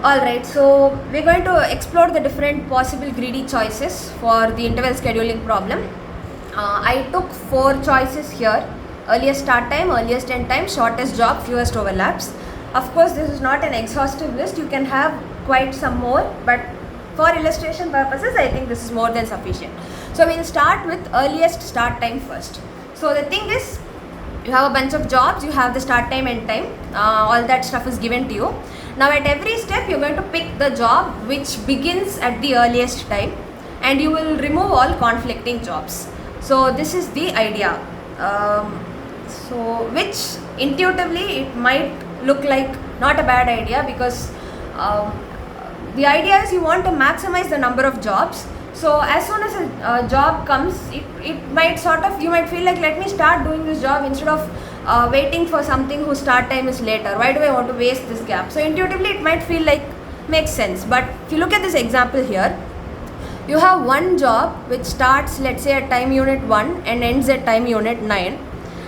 Alright, so we're going to explore the different possible greedy choices for the interval scheduling problem. I took 4 choices here: earliest start time, earliest end time, shortest job, fewest overlaps. Of course, this is not an exhaustive list, you can have quite some more, but for illustration purposes, I think this is more than sufficient. So we'll start with earliest start time first. So the thing is, you have a bunch of jobs, you have the start time, end time, all that stuff is given to you. Now at every step you're going to pick the job which begins at the earliest time, and you will remove all conflicting jobs. So this is the idea. Which intuitively it might look like not a bad idea, because the idea is you want to maximize the number of jobs. So as soon as a job comes, it might you might feel like, let me start doing this job instead of waiting for something whose start time is later. Why do I want to waste this gap? So intuitively it might feel like makes sense. But if you look at this example here, you have one job which starts, let's say, at time unit 1 and ends at time unit 9.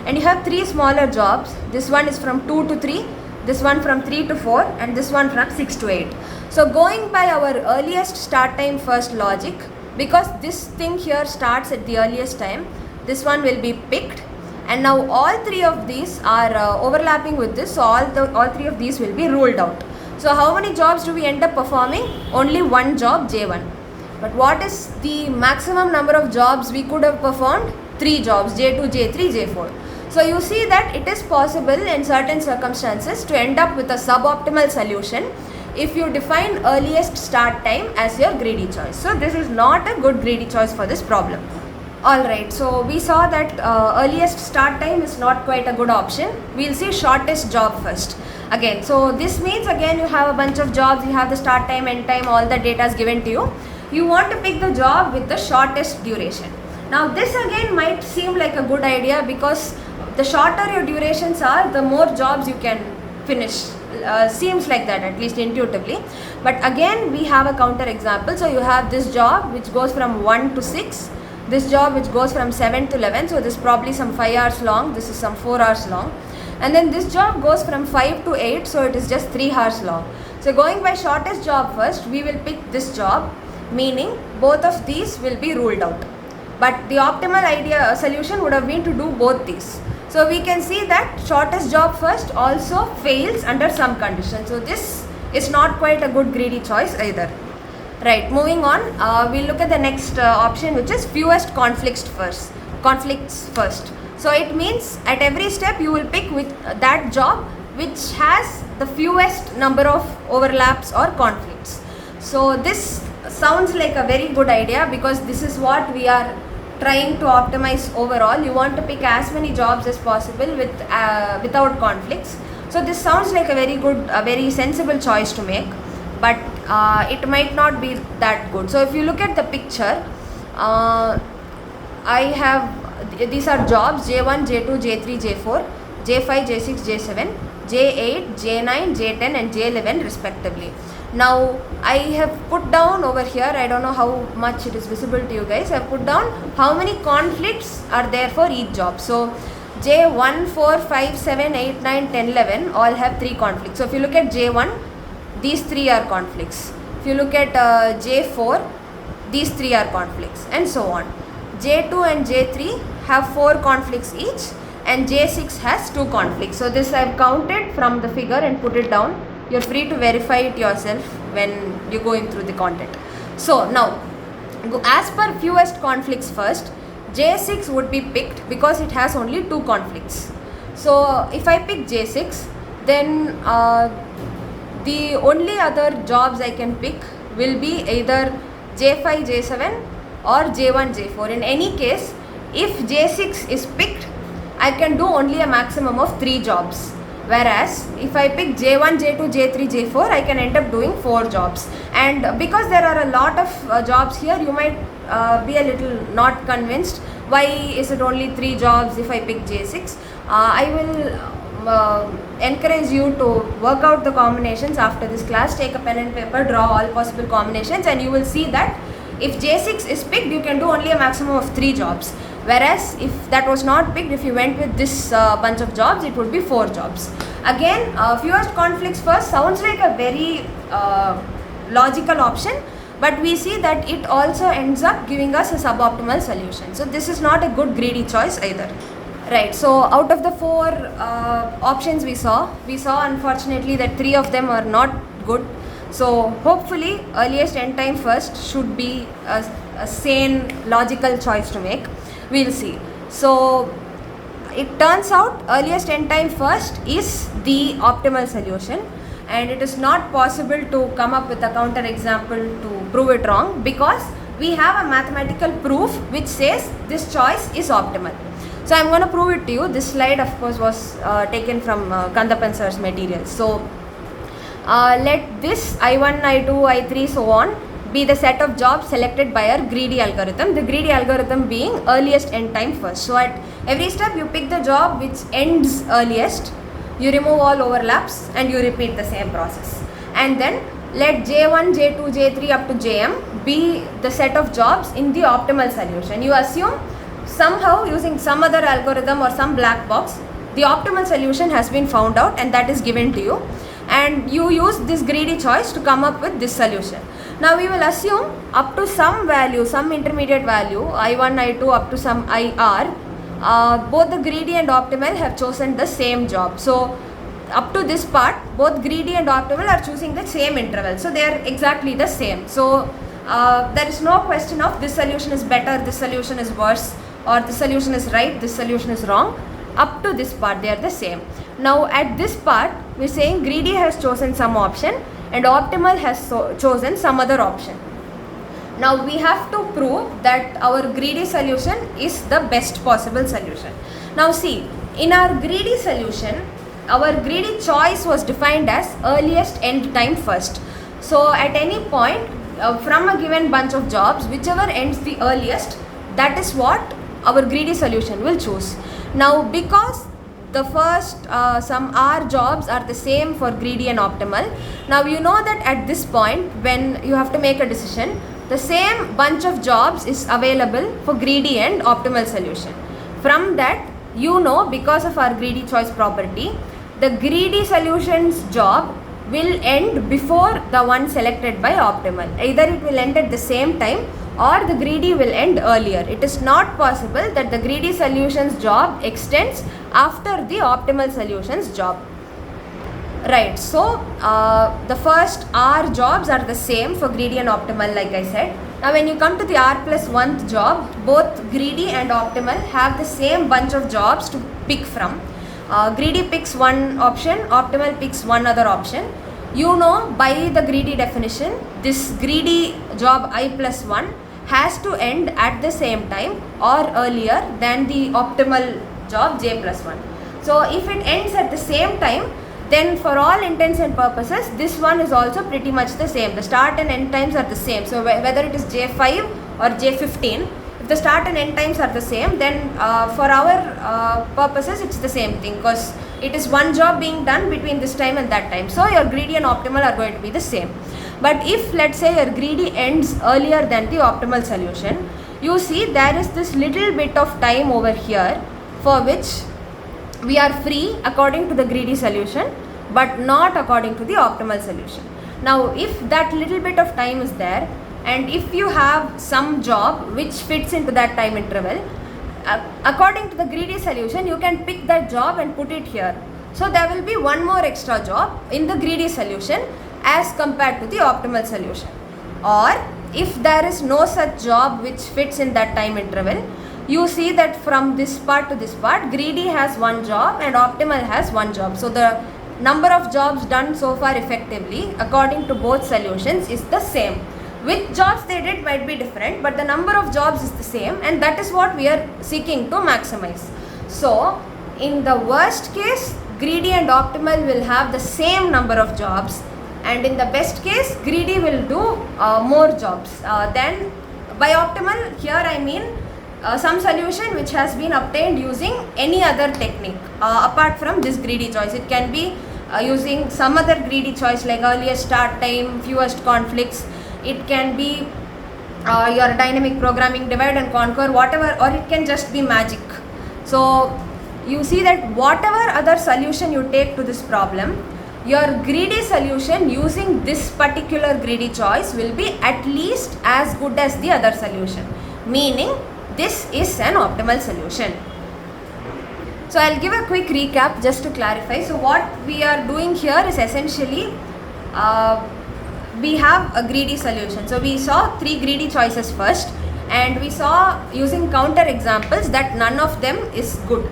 And you have 3 smaller jobs. This one is from 2 to 3, this one from 3 to 4, and this one from 6 to 8. So going by our earliest start time first logic, because this thing here starts at the earliest time, this one will be picked, and now all 3 of these are overlapping with this, so all 3 of these will be ruled out. So how many jobs do we end up performing? Only one job, J1. But what is the maximum number of jobs we could have performed? 3 jobs, J2, J3, J4. So you see that it is possible in certain circumstances to end up with a suboptimal solution if you define earliest start time as your greedy choice. So this is not a good greedy choice for this problem. Alright, so we saw that earliest start time is not quite a good option. We'll see shortest job first. Again, so this means again you have a bunch of jobs, you have the start time, end time, all the data is given to you. You want to pick the job with the shortest duration. Now this again might seem like a good idea, because the shorter your durations are, the more jobs you can finish. Seems like that, at least intuitively. But again we have a counter example. So you have this job which goes from 1 to 6, this job which goes from 7 to 11, so this is probably some 5 hours long, this is some 4 hours long, and then this job goes from 5 to 8, so it is just 3 hours long. So going by shortest job first, we will pick this job, meaning both of these will be ruled out. But the optimal solution would have been to do both these. So we can see that shortest job first also fails under some conditions. So this is not quite a good greedy choice either. Right, moving on, we'll look at the next option, which is fewest conflicts first. So it means at every step you will pick with that job which has the fewest number of overlaps or conflicts. So this sounds like a very good idea, because this is what we are trying to optimize overall. You want to pick as many jobs as possible without conflicts. So this sounds like a very sensible choice to make, but it might not be that good. So if you look at the picture, these are jobs J1, J2, J3, J4, J5, J6, J7, J8, J9, J10 and J11 respectively. Now I have put down over here, I don't know how much it is visible to you guys, I have put down how many conflicts are there for each job. So J1, 4, 5, 7, 8, 9, 10, 11 all have 3 conflicts. So if you look at J1, these 3 are conflicts. If you look at J4, these 3 are conflicts, and so on. J2 and J3 have 4 conflicts each, and J6 has 2 conflicts. So this I have counted from the figure and put it down. You're free to verify it yourself when you're going through the content. So now, as per fewest conflicts first, J6 would be picked because it has only 2 conflicts. So if I pick J6, then the only other jobs I can pick will be either J5, J7 or J1, J4. In any case, if J6 is picked, I can do only a maximum of 3 jobs. Whereas if I pick J1, J2, J3, J4, I can end up doing 4 jobs. And because there are a lot of jobs here, you might be a little not convinced. Why is it only 3 jobs if I pick J6? I will encourage you to work out the combinations after this class. Take a pen and paper, draw all possible combinations, and you will see that if J6 is picked, you can do only a maximum of 3 jobs. Whereas if that was not picked, if you went with this bunch of jobs, it would be 4 jobs. Again, fewest conflicts first sounds like a very logical option, but we see that it also ends up giving us a suboptimal solution. So this is not a good greedy choice either. Right, so out of the 4 options we saw unfortunately that 3 of them are not good. So hopefully earliest end time first should be a sane logical choice to make. We'll see. So it turns out earliest end time first is the optimal solution, and it is not possible to come up with a counter example to prove it wrong, because we have a mathematical proof which says this choice is optimal. So I am going to prove it to you. This slide of course was taken from Kandappan sir's materials. So let this I1, I2, I3 so on be the set of jobs selected by our greedy algorithm, the greedy algorithm being earliest end time first. So at every step you pick the job which ends earliest, you remove all overlaps and you repeat the same process. And then let J1, J2, J3 up to Jm be the set of jobs in the optimal solution. You assume somehow using some other algorithm or some black box, the optimal solution has been found out and that is given to you, and you use this greedy choice to come up with this solution. Now we will assume up to some value, some intermediate value, I1, I2 up to some IR, both the greedy and optimal have chosen the same job. So up to this part, both greedy and optimal are choosing the same interval. So they are exactly the same. So there is no question of this solution is better, this solution is worse, or this solution is right, this solution is wrong. Up to this part they are the same. Now at this part we are saying greedy has chosen some option and optimal has chosen some other option. Now we have to prove that our greedy solution is the best possible solution. Now see, in our greedy solution, our greedy choice was defined as earliest end time first. So at any point from a given bunch of jobs, whichever ends the earliest, that is what our greedy solution will choose. Now because the first some R jobs are the same for greedy and optimal, now you know that at this point when you have to make a decision, the same bunch of jobs is available for greedy and optimal solution. From that you know, because of our greedy choice property, the greedy solution's job will end before the one selected by optimal. Either it will end at the same time or the greedy will end earlier. It is not possible that the greedy solution's job extends after the optimal solution's job. Right, so the first R jobs are the same for greedy and optimal, like I said. Now when you come to the R plus 1th job, both greedy and optimal have the same bunch of jobs to pick from. Greedy picks one option, optimal picks one other option. You know, by the greedy definition, this greedy job I plus 1 has to end at the same time or earlier than the optimal job J plus 1. So if it ends at the same time, then for all intents and purposes, this one is also pretty much the same. The start and end times are the same. So whether it is J5 or J15, if the start and end times are the same, then for our purposes it's the same thing, because it is one job being done between this time and that time. So your greedy and optimal are going to be the same. But if let's say your greedy ends earlier than the optimal solution, you see there is this little bit of time over here for which we are free according to the greedy solution but not according to the optimal solution. Now if that little bit of time is there, and if you have some job which fits into that time interval, according to the greedy solution you can pick that job and put it here. So there will be one more extra job in the greedy solution as compared to the optimal solution. Or if there is no such job which fits in that time interval, you see that from this part to this part, greedy has one job and optimal has one job. So the number of jobs done so far effectively according to both solutions is the same. Which jobs they did might be different, but the number of jobs is the same, and that is what we are seeking to maximize. So in the worst case, greedy and optimal will have the same number of jobs, and in the best case, greedy will do more jobs than by optimal. Here I mean some solution which has been obtained using any other technique apart from this greedy choice. It can be using some other greedy choice like earliest start time, fewest conflicts. It can be your dynamic programming, divide and conquer, whatever, or it can just be magic. So you see that whatever other solution you take to this problem, your greedy solution using this particular greedy choice will be at least as good as the other solution, meaning this is an optimal solution. So I'll give a quick recap just to clarify. So what we are doing here is essentially we have a greedy solution. So we saw 3 greedy choices first, and we saw using counter examples that none of them is good.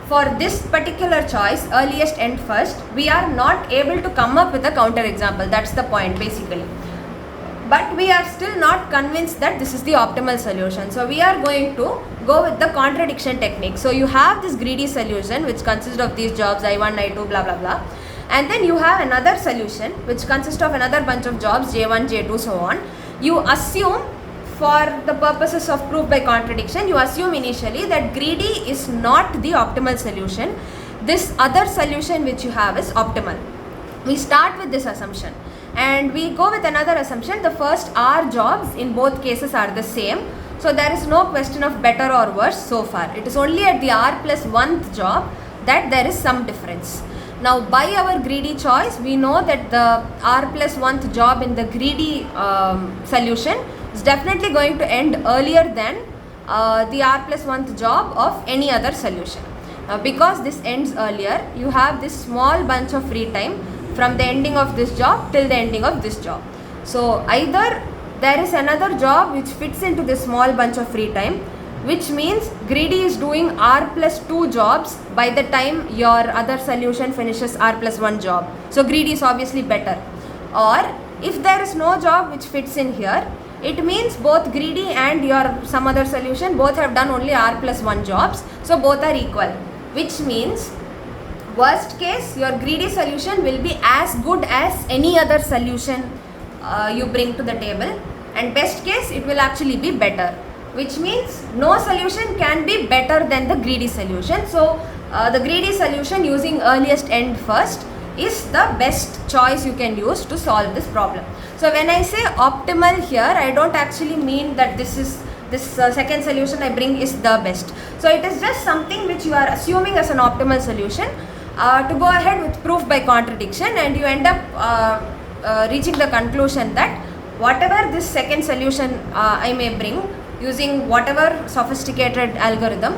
For this particular choice, earliest end first, we are not able to come up with a counter example. That's the point basically. But we are still not convinced that this is the optimal solution. So we are going to go with the contradiction technique. So you have this greedy solution which consists of these jobs I1, I2, blah blah blah. And then you have another solution which consists of another bunch of jobs J1, J2, so on. You assume, for the purposes of proof by contradiction, you assume initially that greedy is not the optimal solution. This other solution which you have is optimal. We start with this assumption and we go with another assumption. The first R jobs in both cases are the same. So there is no question of better or worse so far. It is only at the R plus 1th job that there is some difference. Now by our greedy choice, we know that the R plus 1th job in the greedy solution is definitely going to end earlier than the R plus 1th job of any other solution. Now because this ends earlier, you have this small bunch of free time from the ending of this job till the ending of this job. So either there is another job which fits into this small bunch of free time, which means greedy is doing R plus 2 jobs by the time your other solution finishes R plus 1 job. So greedy is obviously better. Or if there is no job which fits in here, it means both greedy and your some other solution both have done only R plus 1 jobs. So both are equal, which means worst case your greedy solution will be as good as any other solution you bring to the table, and best case it will actually be better, which means no solution can be better than the greedy solution. So the greedy solution using earliest end first is the best choice you can use to solve this problem. So when I say optimal here, I don't actually mean that this second solution I bring is the best. So it is just something which you are assuming as an optimal solution to go ahead with proof by contradiction, and you end up reaching the conclusion that whatever this second solution I may bring using whatever sophisticated algorithm,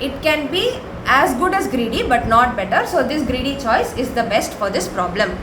it can be as good as greedy but not better. So this greedy choice is the best for this problem.